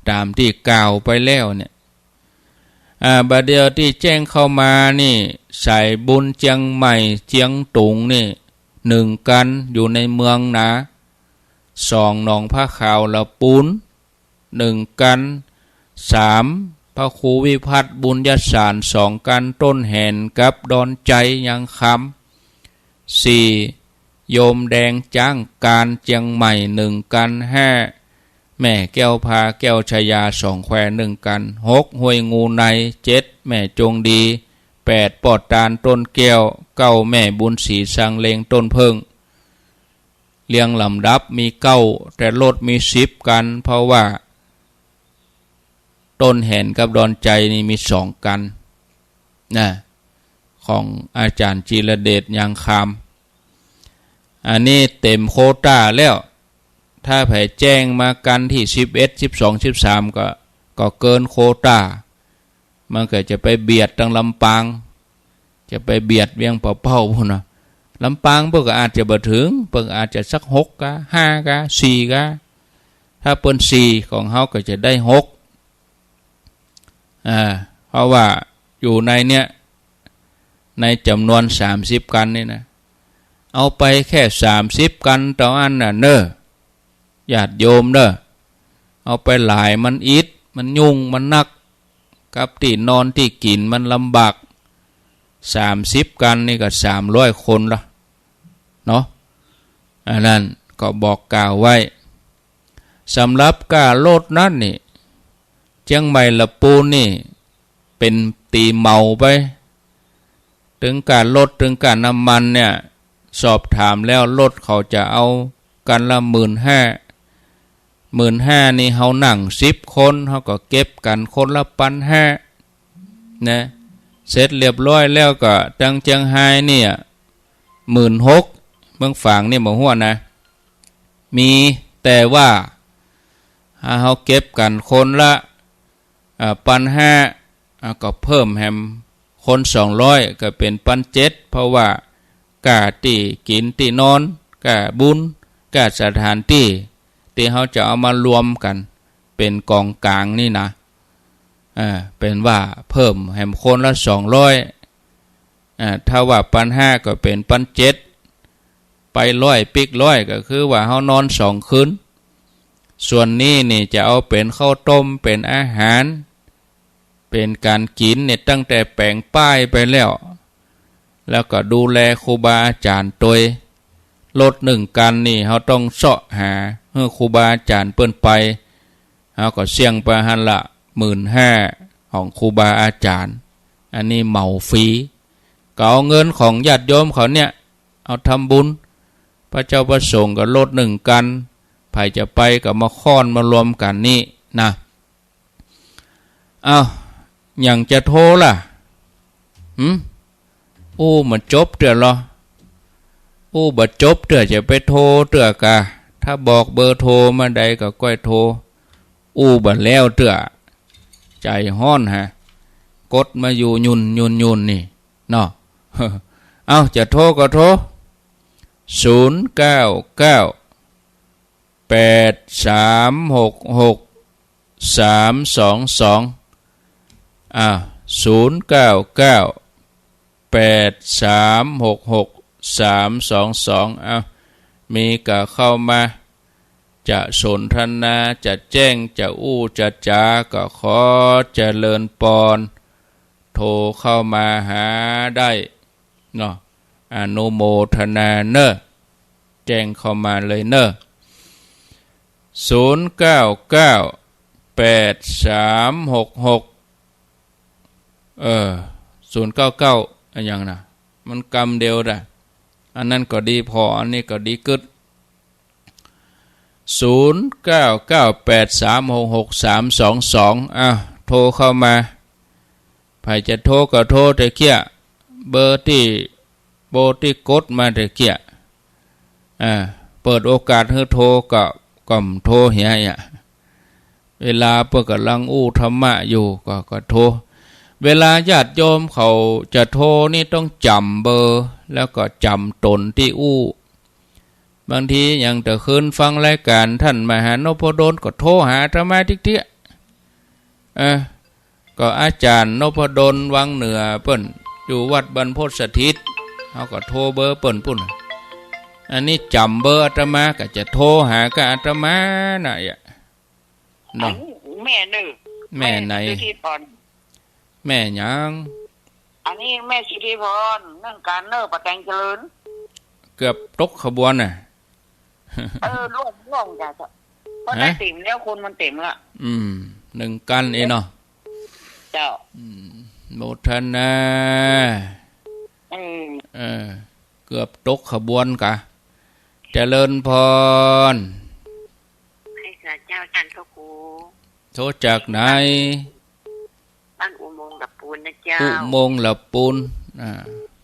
ตามที่กล่าวไปแล้วเนี่ยบัดเดียวที่แจ้งเข้ามานี่ใส่บุญเจียงใหม่เจียงตุงนี่1กันอยู่ในเมืองนะ2หนองผ้าขาวละปูน1กัน3พระครูวิพัฒน์บุญยสาร2กันต้นแห่นกับดอนใจยังคำ4โยมแดงจ้างการเจียงใหม่1กัน5แม่แก้วพาแก้วชยา2แคว1กัน6ห้วยงูใน7แม่จงดี8ปอดตาลต้นแก้ว9แม่บุญศรีสังเลงต้นเพิ่งเรียงลำดับมี9แต่ลดมี10กันเพราะว่าต้นแห่นกับดอนใจนี่มี2กันนะของอาจารย์จีรเดชยังคำอันนี้เต็มโควต้าแล้วถ้าแผ่แจ้งมากันที่11 12 13ก็เกินโควต้ามันก็จะไปเบียดตั้งลำปางจะไปเบียดเวียงป่าเป้าพุ่นนะลำปางเพิ่นก็อาจจะบ่ถึงเพิ่นอาจจะสัก6กะ5กะ4กะถ้าเปิ้น4ของเฮาก็จะได้6เพราะว่าอยู่ในเนี้ยในจำนวน30กันนี่นะเอาไปแค่30กันต่ออันน่ะญาติโยมเอาไปหลายมันอิดมันยุ่งมันนักกับที่นอนที่กินมันลำบาก30กันนี่ก็300คนละเนาะอันนั้นก็บอกกล่าวไว้สำหรับการโลดนั้นนี่เชียงใหม่ละปูนี่เป็นตีเมาไปถึงการลดถึงการน้ำมันเนี่ยสอบถามแล้วลดเขาจะเอากันละ15,000นี่เขานั่ง10คนเขาก็เก็บกันคนละ1,500นะเสร็จเรียบร้อยแล้วก็จังเชียงไฮ้เนี่ย16,000เมืองฝางนี่บ่ฮู้นะมีแต่ว่าเขาเก็บกันคนละ1,500ก็เพิ่มแฮมคน200ก็เป็น1,700เพราะว่ากะที่กินที่นอนกะบุญกะสถานที่ที่เขาจะเอามารวมกันเป็นกองกลางนี่นะเป็นว่าเพิ่มแฮมคนละ200ถ้าว่า1,500ก็เป็น1,700ไป100ปิก100ก็คือว่าเขานอน2คืนส่วนนี้นี่จะเอาเป็นข้าวต้มเป็นอาหารเ เป็นการกินเนี่ยตั้งแต่แปลงป้ายไปแล้วก็ดูแลครูบาอาจารย์ตัวลดหนึ่งกันนี่เขาต้องเสาะหาเมื่อครูบาอาจารย์เปิ้นไปเขาก็เสี่ยงไปหันละ15,000ของครูบาอาจารย์อันนี้เหมาฟรีก็เอาเงินของญาติโยมเขาเนี่ยเอาทำบุญพระเจ้าประสงค์ก็ลดหนึ่งกันใครจะไปก็มาค้อนมารวมกันนี่นะเอาอย่างจะโทรล่ะมันจบเตือหรอบัดจบเตือจะไปโทรเตือกะถ้าบอกเบอร์โทรมาใดก็ก้อยโทรบัดแล้วเตือใจห้อนฮะกดมาอยู่ยุนนี่เนาะ เอาจะโทรก็โทร0998366 มีก็เข้ามาจะสนทนาจะแจ้งจะจะจาก็ขอเจริญปอนโทรเข้ามาหาได้เนาะอนุโมทนาเนอะแจ้งเข้ามาเลยเนอะ0998366อันยังนะมันกำเดียวนะอันนั้นก็ดีพออันนี้ก็ดีกึด0998366322โทรเข้ามาใครจะโทรก็โทรแต่เกี้ยเบอร์ที่กดมาแต่เกี้ยเปิดโอกาสให้โทรก็โทรเหียเวลาเปิดกำลังธรรมะอยู่ก็โทรเวลาญาติโยมเขาจะโทรนี่ต้องจำเบอร์แล้วก็จำตนที่บางทีอย่างแต่คืนฟังรายการท่านมหานพดลก็โทรหาธรรมะทิกเตี้ยก็อาจารย์นพดลวังเหนือเปิ้นอยู่วัดบรรพตสถิตเขาก็โทรเบอร์เปิ้นปุ่นอันนี้จำเบอร์อาตมาก็จะโทรหากับอาตมาน่ะเนาะแม่นึแม่ไหนแม่หยังอันนี้แม่สิทธิพรเนื่องการเนอประแตงเจริญเกือบตกขบวนน่ะร่วมจ้ะเพราะได้เต็มแล้วคนมันเต็มละหนึ่งกันเนาะเจ้าโมทนาเกือบตกขบวนกะเจริญพรให้เจ้าจันทกูโทรจากไหนบ้านอุโมงค์หลับปูนนะเจ้าอุโมงค์หลับปูน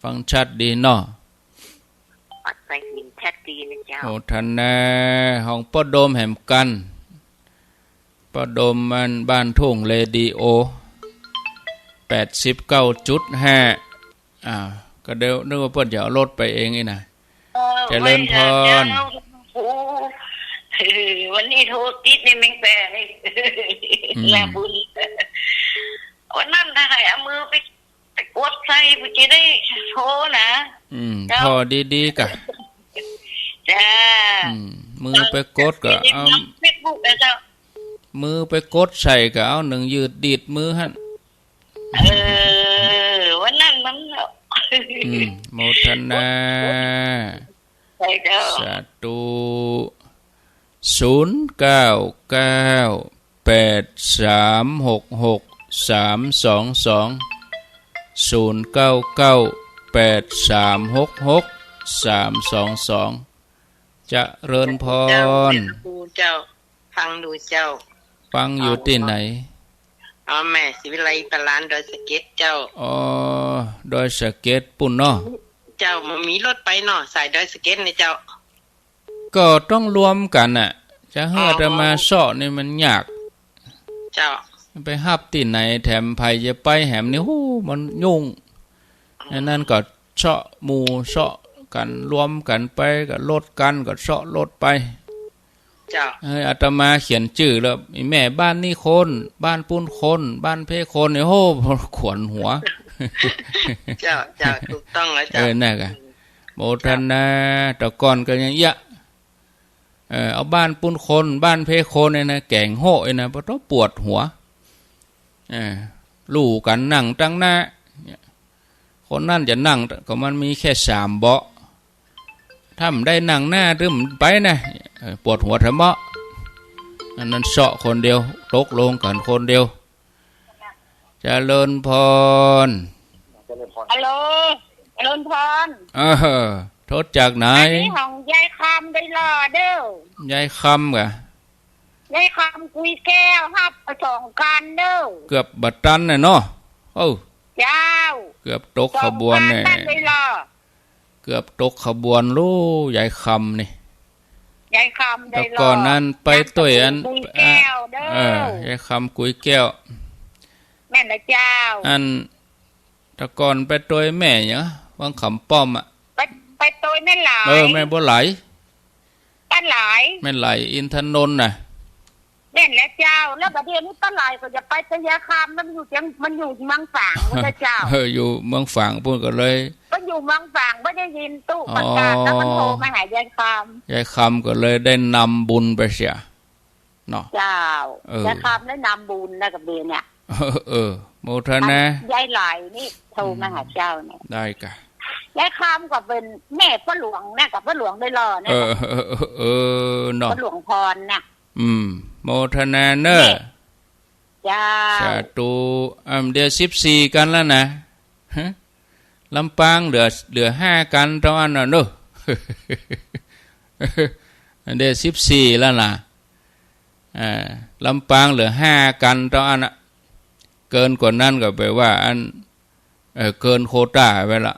ฟังชัดดีเนาะปัดใส่หินชัดดีนะเจ้าโอ้ท่านนะห้องป้าโดมแห่มกันป้าโดมมันบ้านทุ่งเรดิโอ89.5ก็เดี๋ยวนึกว่าเพิ่นจะเอารถไปเองนี่นะเจริญพรวันนี้โทรติดในแมงแปะแม่บุญวันนั้นถ้าใครเอามือไปกดใส่ไปจะได้โทรนะพอดีๆกะจ้ามือไปกดก็เอาเฟซบุ๊กนะเจ้ามือไปกดใส่ก็เอาหนึ่งยืดดีดมือหั่นวันนั้นมันโมทนาสาธุ0998366322จะเริญพรเจ้าฟังดูเจ้าฟังอยู่ที่ไหนแม่ศิวิไลตลาดดอยสะเก็ดเจ้าดอยสะเก็ดปุ่นเนาะเจ้ามันมีรถไปเนาะสายดอยสะเก็ดนี่เจ้าก็ต้องรวมกันน่ะจะให้จะมาเสาะนี่มันยากเจ้าไปฮับที่ไหนแถมไผจะไปแหมนี่โหมันยุ่งนั่นก็เสาะหมู่เสาะกันรวมกันไปก็ลดกันก็เสาะลดไปอาตมาเขียนชื่อแล้วแม่บ้านนี่คนบ้านปุ้นคนบ้านเพคนเนี่ยโหขวนหัวเจ้าถูกต้องแล้วเจ้าน่ะกะโมทนาแต่ก่อนก็ยังเยอะเอาบ้านปุ้นคนบ้านเพคนเนี่ยนะแก่งโหยนะเพราะต้องปวดหัว ลู่กันนั่งตั้งหน้าคนนั่นจะนั่งก็มันมีแค่3 เบาะถ้ามันได้นั่งหน้าหรือมันไปนะปวดหัวทะเมาะอันนั้นเสาะคนเดียวตกลงกันคนเดียวเจริญพรฮัลโหลเจริญพรโทษจากไหนอันนี้ของยายคำได้รอเด้อยายคำกะยายคำกุยแก้วฮับประสองกันเด้อเกือบบัดตันน่ะเนาะเจ้าเกือบตกขบวนเนี่ยเกือบตกขบวนลูกยายคำนี่ยายคำได้รอแต่ก่อนนั้นไปต้วยอันยายคำกุยแก้วแม่นะเจ้าอันแต่ก่อนไปต้วยแม่เนาะวังขำป้อมอ่ะไปต้วยแม่หลายแม่บ่ไหลป้าหลายแม่ไหลอินทนนท์น่ะแม่และเจ้าแล้วประเดี๋ยวนี้ป้าหลายก็จะไปตะยาคามมันอยู่เมืองฝางนะเจ้าอยู่เมืองฝางพูดกันเลยก็อยู่เมืองฝางไม่ได้ยินตู้ประกาศแล้วมันโทรมาหายายคำยายคำก็เลยได้นำบุญไปเสียเนาะเจ้ายายคำได้นำบุญนะกับเบียเนี่ยโมทนายายไหลนี่โทรมาหาเจ้าเนี่ยได้กะยายคำกับเป็นแม่พ่อหลวงเนี่ยกับพ่อหลวงได้รอเนี่ยเนาะพ่อหลวงพรเนี่ยโมทนาเนอร์จ้าสาธุเดี๋ยว14กันแล้วนะลำปางเหลือ5กันตอนนั้นเนอะเดี๋ยว14แล้วนะลำปางเหลือ5กันตอนนั้นเกินกว่านั้นก็แปลว่าอันเกินโควต้าไปละ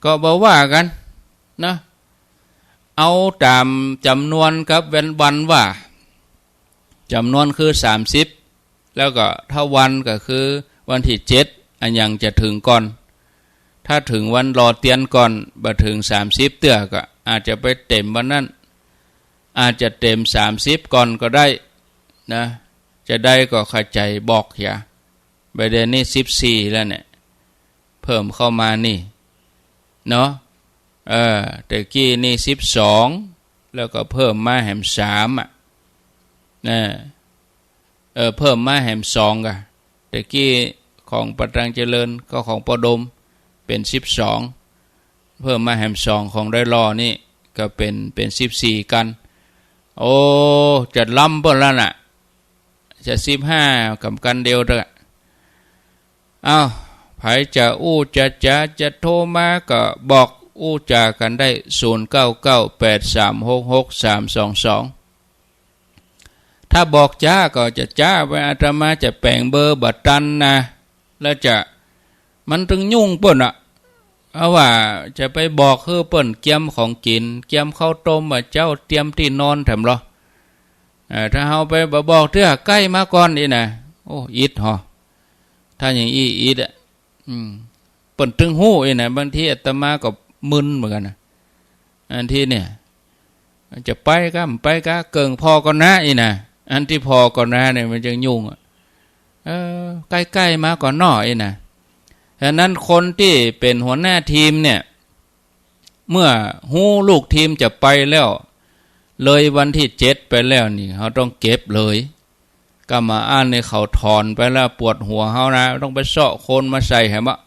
ก็บอกว่ากันนะเอาตามจำนวนกับวันว่าจำนวนคือ30แล้วก็ถ้าวันก็คือวันที่7อันยังจะถึงก่อนถ้าถึงวันรอเตียนก่อนบ่ถึง30เตื้อก็อาจจะไปเต็มวันนั้นอาจจะเต็ม30ก่อนก็ได้นะจะได้ก็เข้าใจบอกอย่าใบเดือนนี้14แล้วเนี่ยเพิ่มเข้ามานี่เนาะแต่กี้นี่12แล้วก็เพิ่มมาแหม3อ่ะเพิ่มมาแหม2กะแต่กี้ของปตังเจริญก็ของปดมเป็น12เพิ่มมาแหม2ของได้รอนี่ก็เป็น14กันโอ้จะล้ำเบิ่นแล้วน่ะจะ15กับกันเดียวเด้ออ้าวไผจะจะโทรมาก็บอกจากันได้0998366322ถ้าบอกจ้าก็จะจ้าไปอาตมาจะแปลงเบอร์บัตรตันนะแล้วจะมันถึงยุ่งเปิ้นอ่ะเอาว่าจะไปบอกคือเปิ้นเกียมของกินเกียมข้าวต้มเจ้าเตรียมที่นอนแถมหรอถ้าเฮาไปบอกเตื้อใกล้มาก่อนนี่นะโอ้อิดหอถ้าอย่างอีดอ่ะเปิ้นถึงฮู้อีนะบางทีอาตมาก็มึนเหมือนกันนะอันที่เนี่ยจะไปก็ไปก็เกิงพอก่อนนะอีนะอันที่พอก่อนนะเนี่ยมันจะยุ่งใกล้ๆมาก่อนน้ออีนะฉะนั้นคนที่เป็นหัวหน้าทีมเนี่ยเมื่อฮู้ลูกทีมจะไปแล้วเลยวันที่7ไปแล้วนี่เขาต้องเก็บเลยก็มาอ่านในเขาถอนไปแล้วปวดหัวเขานะต้องไปเสาะคนมาใส่ให้มะ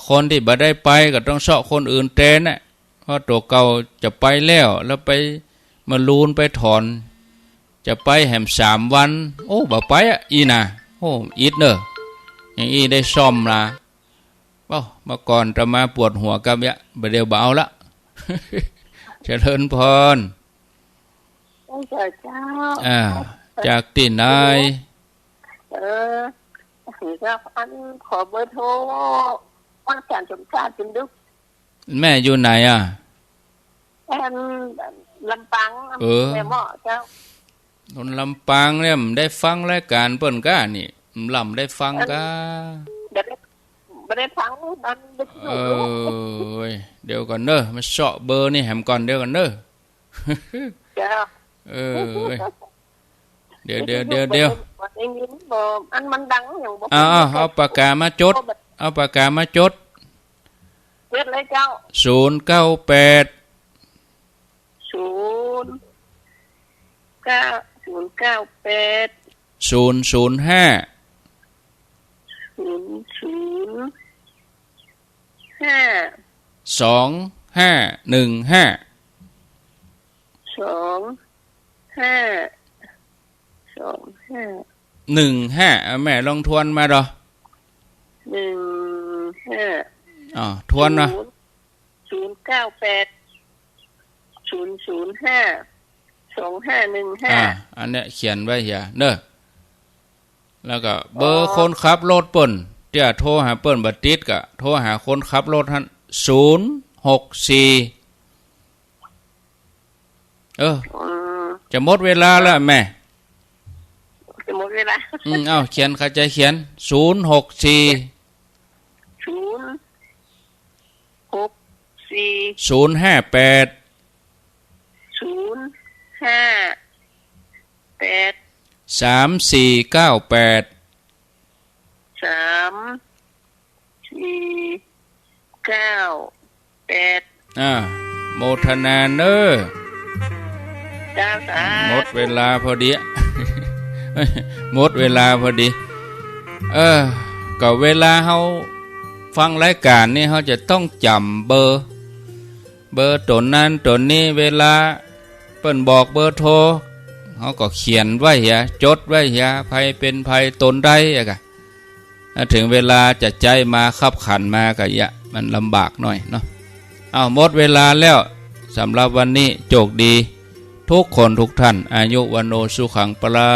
คนที่บ่ได้ไปก็ต้องเสาะคนอื่นแทนนะเพราะตัวเก่าจะไปแล้วไปมาลูนไปถอนจะไปแหม3วันโอ้บ่ไปอ่ะอีน่ะโอ้อิดเนอะอย่างอีได้ซ่อมละเมื่อก่อนจะมาปวดหัวกับเนี่ยบ่เดียวบ่เอาละเจริญพรจากที่ไหนครับอันขอเบอร์โทรว่าอาจารย์สมชาติจินดุกแม่อยู่ไหนอ่ะลำปางแม่หมอเจ้าคนลำปางเนี่ยได้ฟังรายการเปิ้นก้านี่ลำได้ฟังก้าไม่ได้ฟังนั่นเดี๋ยวก่อนเนอะมาเสาะเบอร์นี่แหมก่อนเดี๋ยวก่อนเนอะเดี๋ยวอันมันดังอย่างเอาปากกามาจดเรียกเลยเจ้า098 005 5 2515 15แม่ลองทวนมาดอทวนเนาะ098 005 2515อันเนี้ยเขียนไว้เหียเด้อแล้วก็เบอร์คนขับรถเปิ้นเดี๋ยวโทรหาเปิ้นบ่ติดก็โทรหาคนขับรถหั่น064จะหมดเวลาแล้วแม่จะหมดเวลาเอาเขียนเข้าใจเขียน064 058 3498 โมทนาเนอหมดเวลาพอดี หมดเวลาพอดีก็เวลาเฮาฟังรายการนี่เฮาจะต้องจำเบอร์ตัวนั้นตัวนี้เวลาเปิ้นบอกเบอร์โทรเฮาก็เขียนไว้อย่าจดไว้อย่าภัยเป็นภัยตนใดอะกะถึงเวลาจะใจมาขับขันมาก็อย่ามันลำบากหน่อยเนาะหมดเวลาแล้วสำหรับวันนี้โชคดีทุกคนทุกท่านอายุวันโนสุขังปรา